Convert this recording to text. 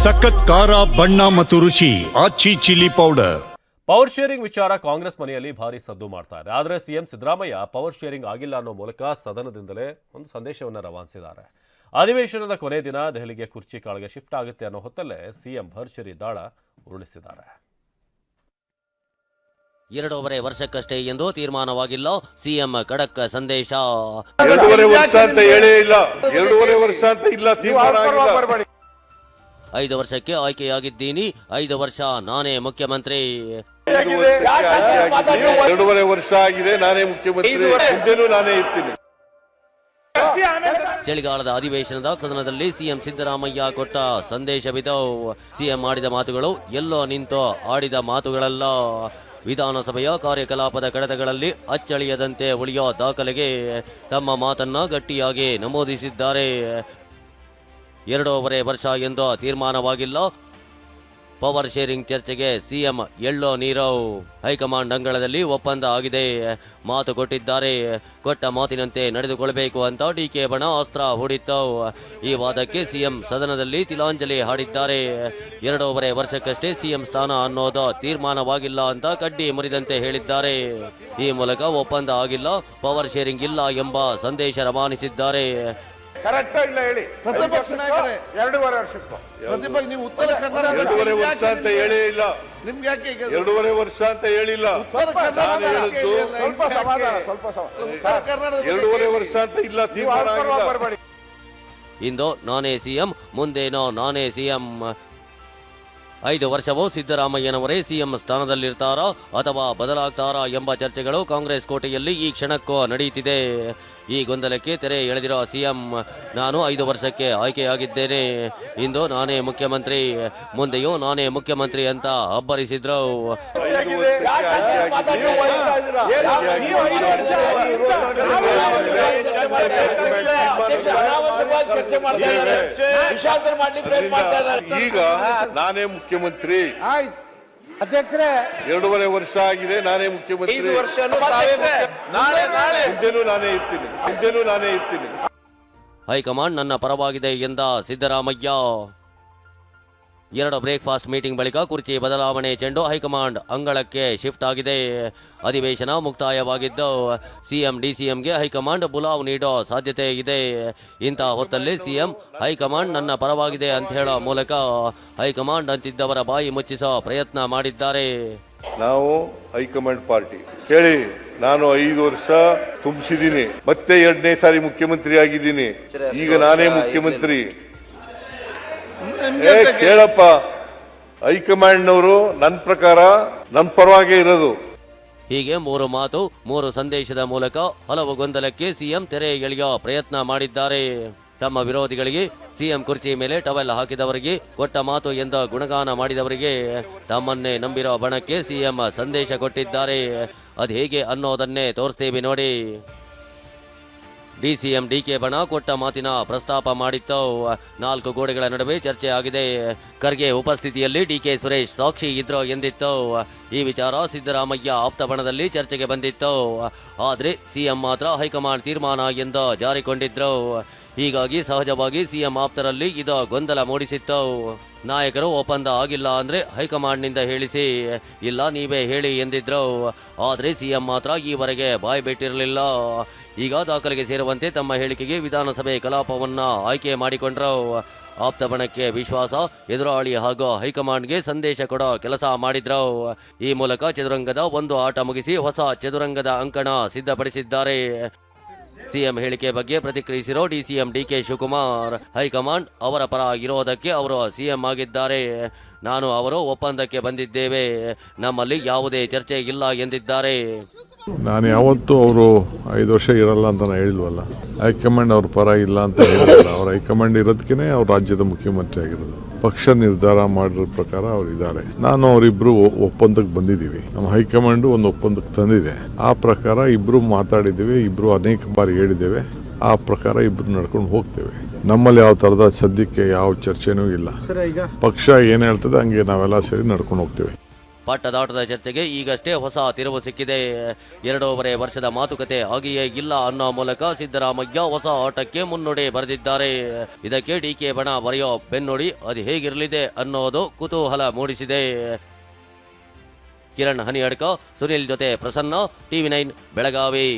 ಸಖತ್ ಖಾರ ಬಣ್ಣ ಮತ್ತು ರುಚಿ ಆಚಿ ಚಿಲ್ಲಿ ಪೌಡರ್. ಪವರ್ ಶೇರಿಂಗ್ ವಿಚಾರ ಕಾಂಗ್ರೆಸ್ ಮನೆಯಲ್ಲಿ ಭಾರಿ ಸದ್ದು ಮಾಡ್ತಾ ಇದೆ. ಆದರೆ ಸಿಎಂ ಸಿದ್ದರಾಮಯ್ಯ ಪವರ್ ಶೇರಿಂಗ್ ಆಗಿಲ್ಲ ಅನ್ನೋ ಮೂಲಕ ಸದನದಿಂದಲೇ ಒಂದು ಸಂದೇಶವನ್ನು ರವಾನಿಸಿದ್ದಾರೆ. ಅಧಿವೇಶನದ ಕೊನೆ ದಿನ ದೆಹಲಿಗೆ ಕುರ್ಚಿ ಕಾಳಿಗೆ ಶಿಫ್ಟ್ ಆಗುತ್ತೆ ಅನ್ನೋ ಹೊತ್ತಲ್ಲೇ ಸಿಎಂ ಭರ್ಜರಿ ದಾಳ ಉರುಳಿಸಿದ್ದಾರೆ. 2.5 ವರ್ಷಕ್ಕಷ್ಟೇ ಎಂದು ತೀರ್ಮಾನವಾಗಿಲ್ಲ, ಸಿಎಂ ಖಡಕ್ ಸಂದೇಶ. 2.5 ವರ್ಷ ಅಂತ ಹೇಳೇ ಇಲ್ಲ, 2.5 ವರ್ಷ ಅಂತ ಇಲ್ಲ, ತೀರ್ಮಾನ ಆಗಿಲ್ಲ. 5 ವರ್ಷಕ್ಕೆ ಆಯ್ಕೆಯಾಗಿದ್ದೀನಿ, 5 ವರ್ಷ ನಾನೇ ಮುಖ್ಯಮಂತ್ರಿ. 2.5 ವರ್ಷ ಆಗಿದೆ, ನಾನೇ ಮುಖ್ಯಮಂತ್ರಿ, ಮುಂದೆನೂ ನಾನೇ ಇರ್ತೀನಿ. ಚಳಿಗಾಲದ ಅಧಿವೇಶನದ ಸದನದಲ್ಲಿ ಸಿಎಂ ಸಿದ್ದರಾಮಯ್ಯ ಕೊಟ್ಟ ಸಂದೇಶವಿದು. ಸಿಎಂ ಆಡಿದ ಮಾತುಗಳು ಎಲ್ಲೋ ನಿಂತು ಆಡಿದ ಮಾತುಗಳಲ್ಲ. ವಿಧಾನಸಭೆಯ ಕಾರ್ಯಕಲಾಪದ ಕಡತಗಳಲ್ಲಿ ಅಚ್ಚಳಿಯದಂತೆ ಉಳಿಯೋ ದಾಖಲೆಗೆ ತಮ್ಮ ಮಾತನ್ನ ಗಟ್ಟಿಯಾಗಿ ನಮೂದಿಸಿದ್ದಾರೆ. 2.5 ವರ್ಷ ಎಂದು ತೀರ್ಮಾನವಾಗಿಲ್ಲ, ಪವರ್ ಶೇರಿಂಗ್ ಚರ್ಚೆಗೆ ಸಿಎಂ ಎಳ್ಳೋ ನೀರೋ. ಹೈಕಮಾಂಡ್ ಅಂಗಳದಲ್ಲಿ ಒಪ್ಪಂದ ಆಗಿದೆ, ಮಾತು ಕೊಟ್ಟಿದ್ದಾರೆ, ಕೊಟ್ಟ ಮಾತಿನಂತೆ ನಡೆದುಕೊಳ್ಳಬೇಕು ಅಂತ ಡಿಕೆ ಬಣ ಅಸ್ತ್ರ ಹೂಡಿತ್ತು. ಈ ವಾದಕ್ಕೆ ಸಿಎಂ ಸದನದಲ್ಲಿ ತಿಲಾಂಜಲಿ ಹಾಡಿದ್ದಾರೆ. 2.5 ವರ್ಷಕ್ಕಷ್ಟೇ ಸಿಎಂ ಸ್ಥಾನ ಅನ್ನೋದು ತೀರ್ಮಾನವಾಗಿಲ್ಲ ಅಂತ ಕಡ್ಡಿ ಮುರಿದಂತೆ ಹೇಳಿದ್ದಾರೆ. ಈ ಮೂಲಕ ಒಪ್ಪಂದ ಆಗಿಲ್ಲ, ಪವರ್ ಶೇರಿಂಗ್ ಇಲ್ಲ ಎಂಬ ಸಂದೇಶ ರವಾನಿಸಿದ್ದಾರೆ. ಕರೆಕ್ಟ್ ಇಲ್ಲ ಹೇಳಿ. ಪ್ರತಿಪಕ್ಷ ನಾಯಕರೇ 2.5 ವರ್ಷಕ್ಕೂ ಪ್ರತಿಪಕ್ಷ ನೀವು ಉತ್ತರ ಕರ್ನಾಟಕ 2.5 ವರ್ಷ ಅಂತ ಹೇಳೇ ಇಲ್ಲ, ನಿಮ್ಗೆ ಯಾಕೆ 2.5 ವರ್ಷ ಅಂತ ಹೇಳಿಲ್ಲ. ಸ್ವಲ್ಪ ಸಮಾಧಾನ, ಸ್ವಲ್ಪ ಉತ್ತರ ಕರ್ನಾಟಕ 2.5 ವರ್ಷ ಅಂತ ಇಲ್ಲ, ತೀರ್ಮಾನ ಆಗಿಲ್ಲ. ಇಂದು ನಾನೇ ಸಿಎಂ, ಮುಂದೇನೋ ನಾನೇ ಸಿಎಂ. 5 ವರ್ಷವೂ ಸಿದ್ದರಾಮಯ್ಯನವರೇ ಸಿಎಂ ಸ್ಥಾನದಲ್ಲಿರ್ತಾರಾ ಅಥವಾ ಬದಲಾಗ್ತಾರಾ ಎಂಬ ಚರ್ಚೆಗಳು ಕಾಂಗ್ರೆಸ್ ಕೋಟೆಯಲ್ಲಿ ಈ ಕ್ಷಣಕ್ಕೂ ನಡೆಯುತ್ತಿದೆ. ಈ ಗೊಂದಲಕ್ಕೆ ತೆರೆ ಎಳೆದಿರೋ ಸಿಎಂ, ನಾನು 5 ವರ್ಷಕ್ಕೆ ಆಯ್ಕೆಯಾಗಿದ್ದೇನೆ, ಇಂದು ನಾನೇ ಮುಖ್ಯಮಂತ್ರಿ, ಮುಂದೆಯೂ ನಾನೇ ಮುಖ್ಯಮಂತ್ರಿ ಅಂತ ಅಬ್ಬರಿಸಿದ್ರು. ಈಗ ನಾನೇ ಮುಖ್ಯಮಂತ್ರಿ, ಅಧ್ಯಕ್ಷರೇ 2.5 ವರ್ಷ ಆಗಿದೆ, ನಾನೇ ಮುಖ್ಯಮಂತ್ರಿ, ಮುಂದೆನೂ ನಾನೇ ಇರ್ತೀನಿ. ಹೈಕಮಾಂಡ್ ನನ್ನ ಪರವಾಗಿದೆ ಎಂದ ಸಿದ್ದರಾಮಯ್ಯ. 2 ಬ್ರೇಕ್ಫಾಸ್ಟ್ ಮೀಟಿಂಗ್ ಬಳಿಕ ಕುರ್ಚಿ ಬದಲಾವಣೆ ಚೆಂಡು ಹೈಕಮಾಂಡ್ ಅಂಗಳಕ್ಕೆ ಶಿಫ್ಟ್ ಆಗಿದೆ. ಅಧಿವೇಶನ ಮುಕ್ತಾಯವಾಗಿದ್ದು ಸಿಎಂ ಡಿಸಿಎಂಗೆ ಹೈಕಮಾಂಡ್ ಬುಲಾವ್ ನೀಡೋ ಸಾಧ್ಯತೆ ಇದೆ. ಇಂಥ ಹೊತ್ತಲ್ಲಿ ಸಿಎಂ ಹೈಕಮಾಂಡ್ ನನ್ನ ಪರವಾಗಿದೆ ಅಂತ ಹೇಳೋ ಮೂಲಕ ಹೈಕಮಾಂಡ್ ಅಂತಿದ್ದವರ ಬಾಯಿ ಮುಚ್ಚಿಸೋ ಪ್ರಯತ್ನ ಮಾಡಿದ್ದಾರೆ. ನಾವು ಹೈಕಮಾಂಡ್ ಪಾರ್ಟಿ ಹೇಳಿ, ನಾನು 5 ವರ್ಷ ತುಂಬಿಸಿದ್ದೀನಿ, ಮತ್ತೆ 2ನೇ ಸಾರಿ ಮುಖ್ಯಮಂತ್ರಿ ಆಗಿದ್ದೀನಿ, ಈಗ ನಾನೇ ಮುಖ್ಯಮಂತ್ರಿ. ಕೇಳಪ್ಪ, ಹೈಕಮಾಂಡ್ನವರು ನನ್ನ ಪ್ರಕಾರ ನನ್ನ ಪರವಾಗೇ ಇರೋದು. ಹೀಗೆ 3 ಮಾತು 3 ಸಂದೇಶದ ಮೂಲಕ ಹಲವು ಗೊಂದಲಕ್ಕೆ ಸಿಎಂ ತೆರೆ ಎಳೆಯೋ ಪ್ರಯತ್ನ ಮಾಡಿದ್ದಾರೆ. ತಮ್ಮ ವಿರೋಧಿಗಳಿಗೆ, ಸಿಎಂ ಕುರ್ಚಿ ಮೇಲೆ ಟವೆಲ್ ಹಾಕಿದವರಿಗೆ, ಕೊಟ್ಟ ಮಾತು ಎಂದ ಗುಣಗಾನ ಮಾಡಿದವರಿಗೆ, ತಮ್ಮನ್ನೇ ನಂಬಿರೋ ಬಣಕ್ಕೆ ಸಿಎಂ ಸಂದೇಶ ಕೊಟ್ಟಿದ್ದಾರೆ. ಅದು ಹೇಗೆ ಅನ್ನೋದನ್ನೇ ತೋರಿಸ್ತೀವಿ ನೋಡಿ. ಡಿಸಿಎಂ ಡಿಕೆ ಬಣ ಕೊಟ್ಟ ಮಾತಿನ ಪ್ರಸ್ತಾಪ ಮಾಡಿತ್ತು. 4 ಗೋಡೆಗಳ ನಡುವೆ ಚರ್ಚೆ ಆಗಿದೆ. ಖರ್ಗೆ ಉಪಸ್ಥಿತಿಯಲ್ಲಿ ಡಿಕೆ ಸುರೇಶ್ ಸಾಕ್ಷಿ ಇದ್ರು ಎಂದಿತ್ತು. ಈ ವಿಚಾರ ಸಿದ್ದರಾಮಯ್ಯ ಆಪ್ತ ಬಣದಲ್ಲಿ ಚರ್ಚೆಗೆ ಬಂದಿತ್ತು. ಆದರೆ ಸಿಎಂ ಮಾತ್ರ ಹೈಕಮಾಂಡ್ ತೀರ್ಮಾನ ಎಂದು ಜಾರಿಕೊಂಡಿದ್ರು. ಹೀಗಾಗಿ ಸಹಜವಾಗಿ ಸಿಎಂ ಆಪ್ತರಲ್ಲಿ ಇದು ಗೊಂದಲ ಮೂಡಿಸಿತ್ತು. ನಾಯಕರು ಒಪ್ಪಂದ ಆಗಿಲ್ಲ ಅಂದ್ರೆ ಹೈಕಮಾಂಡ್ನಿಂದ ಹೇಳಿಸಿ, ಇಲ್ಲ ನೀವೇ ಹೇಳಿ ಎಂದಿದ್ರು. ಆದರೆ ಸಿಎಂ ಮಾತ್ರ ಈವರೆಗೆ ಬಾಯಿ ಬಿಟ್ಟಿರಲಿಲ್ಲ. ಈಗ ದಾಖಲೆಗೆ ಸೇರುವಂತೆ ತಮ್ಮ ಹೇಳಿಕೆಗೆ ವಿಧಾನಸಭೆ ಕಲಾಪವನ್ನ ಆಯ್ಕೆ ಮಾಡಿಕೊಂಡ್ರು. ಆಪ್ತ ಬಣಕ್ಕೆ ವಿಶ್ವಾಸ, ಎದುರಾಳಿ ಹಾಗೂ ಹೈಕಮಾಂಡ್ಗೆ ಸಂದೇಶ ಕೊಡೋ ಕೆಲಸ ಮಾಡಿದ್ರು. ಈ ಮೂಲಕ ಚದುರಂಗದ ಒಂದು ಆಟ ಮುಗಿಸಿ ಹೊಸ ಚದುರಂಗದ ಅಂಕಣ ಸಿದ್ಧಪಡಿಸಿದ್ದಾರೆ. ಸಿಎಂ ಹೇಳಿಕೆ ಬಗ್ಗೆ ಪ್ರತಿಕ್ರಿಯಿಸಿರೋ ಡಿಸಿಎಂ ಡಿಕೆ ಶಿವಕುಮಾರ್, ಹೈಕಮಾಂಡ್ ಅವರ ಪರ ಇರೋದಕ್ಕೆ ಅವರು ಸಿಎಂ ಆಗಿದ್ದಾರೆ, ನಾನು ಅವರು ಒಪ್ಪಂದಕ್ಕೆ ಬಂದಿದ್ದೇವೆ, ನಮ್ಮಲ್ಲಿ ಯಾವುದೇ ಚರ್ಚೆ ಇಲ್ಲ ಎಂದಿದ್ದಾರೆ. ನಾನು ಯಾವತ್ತೂ ಅವರು 5 ವರ್ಷ ಇರಲ್ಲ ಅಂತ ನಾನು ಹೇಳಿಲ್ವಲ್ಲ. ಹೈಕಮಾಂಡ್ ಅವ್ರ ಪರ ಇಲ್ಲ ಅಂತ ಹೇಳಿಲ್ಲ. ಅವ್ರ ಹೈಕಮಾಂಡ್ ಇರೋದಕ್ಕೇ ಅವ್ರ ರಾಜ್ಯದ ಮುಖ್ಯಮಂತ್ರಿ ಆಗಿರೋದು. ಪಕ್ಷ ನಿರ್ಧಾರ ಮಾಡಿರೋ ಪ್ರಕಾರ ಅವರಿದ್ದಾರೆ. ನಾನು ಅವರಿಬ್ರು ಒಪ್ಪಂದಕ್ಕೆ ಬಂದಿದ್ದೀವಿ. ನಮ್ಮ ಹೈಕಮಾಂಡ್ ಒಂದು ಒಪ್ಪಂದಕ್ಕೆ ತಂದಿದೆ. ಆ ಪ್ರಕಾರ ಇಬ್ರು ಮಾತಾಡಿದ್ದೇವೆ, ಇಬ್ರು ಅನೇಕ ಬಾರಿ ಹೇಳಿದ್ದೇವೆ. ಆ ಪ್ರಕಾರ ಇಬ್ರು ನಡ್ಕೊಂಡು ಹೋಗ್ತೇವೆ. ನಮ್ಮಲ್ಲಿ ಯಾವ ಥರದ ಸದ್ಯಕ್ಕೆ ಯಾವ ಚರ್ಚೆನೂ ಇಲ್ಲ. ಪಕ್ಷ ಏನು ಹೇಳ್ತದೆ ಹಂಗೆ ನಾವೆಲ್ಲ ಸೇರಿ ನಡ್ಕೊಂಡು ಹೋಗ್ತೇವೆ. ಪಟ್ಟದಾಟದ ಚರ್ಚೆಗೆ ಈಗಷ್ಟೇ ಹೊಸ ತಿರುವು ಸಿಕ್ಕಿದೆ. 2.5 ವರ್ಷದ ಮಾತುಕತೆ ಆಗಿಯೇ ಇಲ್ಲ ಅನ್ನೋ ಮೂಲಕ ಸಿದ್ದರಾಮಯ್ಯ ಹೊಸ ಆಟಕ್ಕೆ ಮುನ್ನುಡಿ ಬರೆದಿದ್ದಾರೆ. ಇದಕ್ಕೆ ಡಿಕೆ ಬಣ ಬರೆಯೋ ಬೆನ್ನುಡಿ ಅದು ಹೇಗಿರಲಿದೆ ಅನ್ನೋದು ಕುತೂಹಲ ಮೂಡಿಸಿದೆ. ಕಿರಣ್ ಹನಿಯಡ್ಕ, ಸುನಿಲ್ ಜೊತೆ ಪ್ರಸನ್ನ, TV9 ಬೆಳಗಾವಿ.